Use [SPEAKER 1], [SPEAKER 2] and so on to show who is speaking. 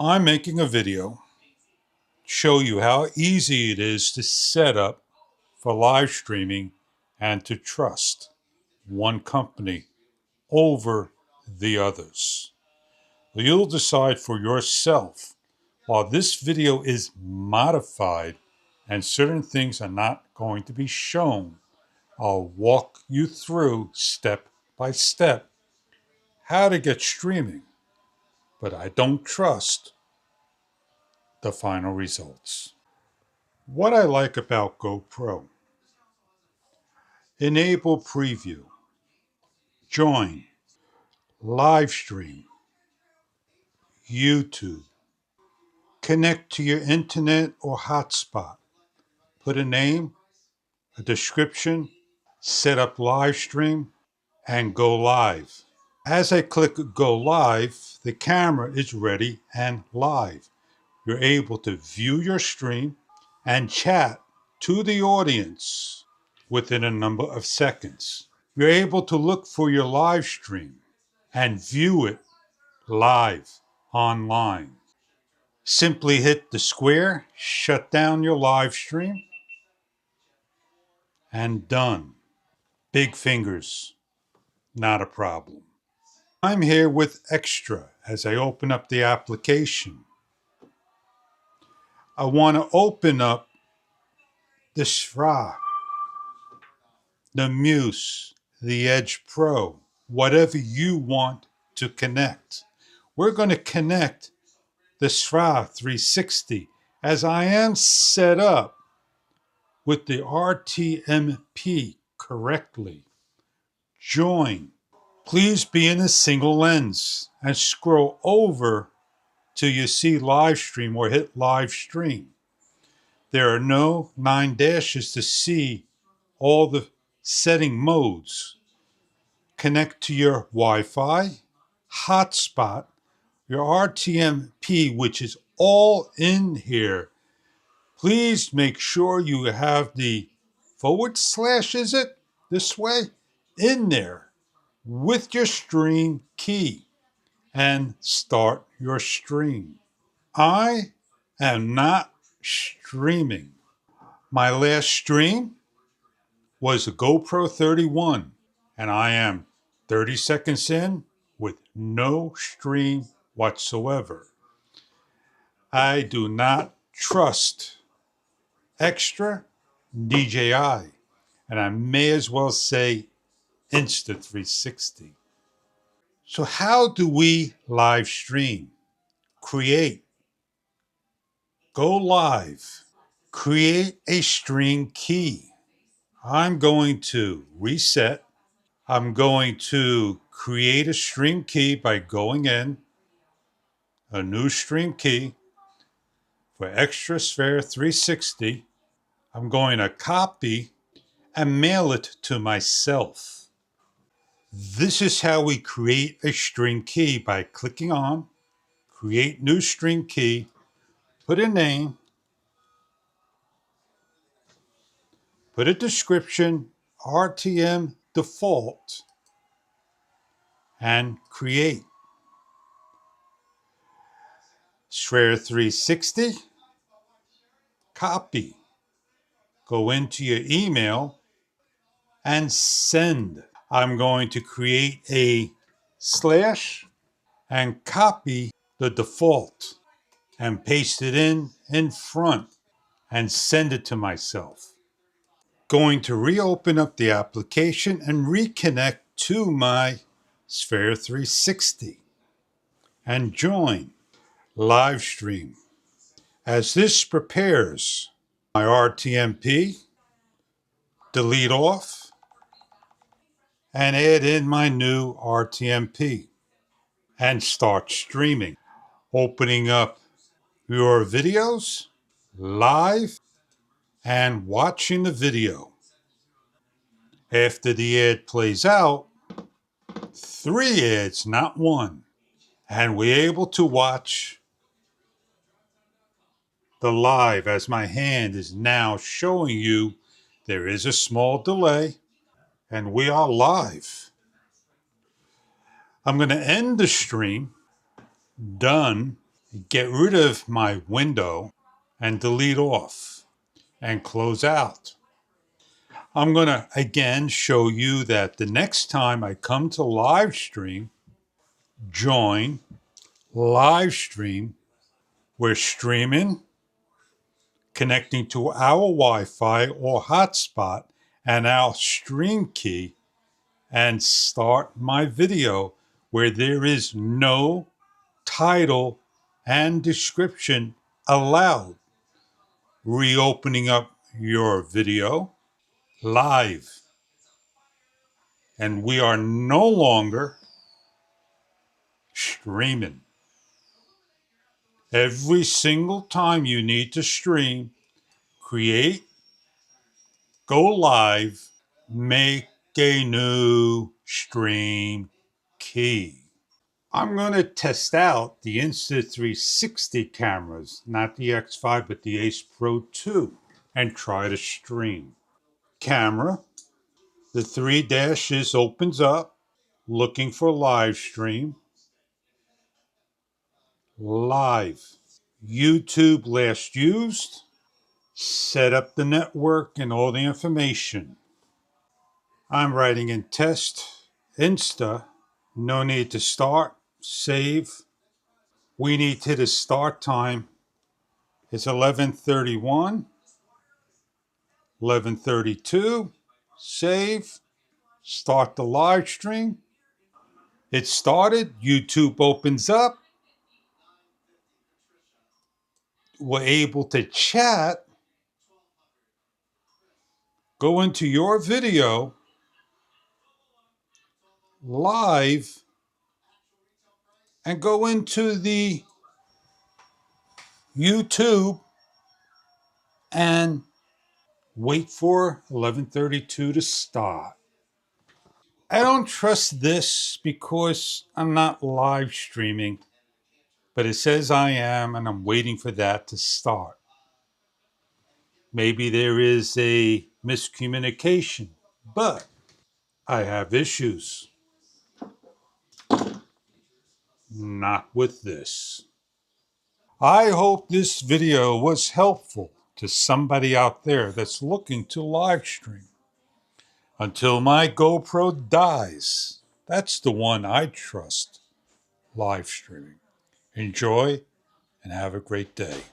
[SPEAKER 1] I'm making a video to show you how easy it is to set up for live streaming and to trust one company over the others. You'll decide for yourself. While this video is modified and certain things are not going to be shown, I'll walk you through step by step how to get streaming, but I don't trust the final results. What I like about GoPro: enable preview, join, live stream, YouTube, connect to your internet or hotspot, put a name, a description, set up live stream, and go live. As I click go live, the camera is ready and live. You're able to view your stream and chat to the audience within a number of seconds. You're able to look for your live stream and view it live online. Simply hit the square, shut down your live stream, and done. Big fingers, not a problem. I'm here with Xtra as I open up the application. I want to open up the Xtra, the Muse, the Edge Pro, whatever you want to connect. We're going to connect the Xtra 360 as I am set up with the RTMP correctly. Join. Please be in a single lens and scroll over till you see live stream or hit live stream. There are no 9 dashes to see all the setting modes. Connect to your Wi-Fi, hotspot, your RTMP, which is all in here. Please make sure you have the / is it? This way? In there with your stream key and start your stream. I am not streaming. My last stream was a GoPro 31, and I am 30 seconds in with no stream whatsoever. I do not trust Xtra, DJI, and I may as well say Insta360. So how do we live stream? Create, go live, create a stream key. I'm going to reset. I'm going to create a stream key by going in, a new stream key for Xtra 360. I'm going to copy and mail it to myself. This is how we create a stream key: by clicking on create new stream key, put a name, put a description, RTM default, and create. Xtra 360, copy, go into your email and send. I'm going to create a / and copy the default and paste it in front and send it to myself. Going to reopen up the application and reconnect to my Xtra 360 and join live stream. As this prepares, my RTMP, delete off, and add in my new RTMP and start streaming. Opening up your videos live and watching the video. After the ad plays out, 3 ads, not 1. And we're able to watch the live as my hand is now showing you there is a small delay and we are live. I'm going to end the stream. Done. get rid of my window and delete off and close out. I'm going to again show you that the next time I come to live stream, join live stream. We're streaming, connecting to our Wi-Fi or hotspot and our stream key, and start my video where there is no title and description allowed. Reopening up your video live. And we are no longer streaming. Every single time you need to stream, create, go live, make a new stream key. I'm going to test out the Insta360 cameras, not the X5, but the Ace Pro 2, and try to stream. Camera, the 3 dashes opens up, looking for live stream. Live. YouTube last used. Set up the network and all the information. I'm writing in test, Insta, no need to start, save. We need to hit a start time. It's 11:31, 11:32, save, start the live stream. It started, YouTube opens up. We're able to chat, go into your video, live, and go into the YouTube and wait for 11:32 to start. I don't trust this because I'm not live streaming, but it says I am, and I'm waiting for that to start. Maybe there is a miscommunication, but I have issues. Not with this. I hope this video was helpful to somebody out there that's looking to live stream. Until my GoPro dies, that's the one I trust live streaming. Enjoy and have a great day.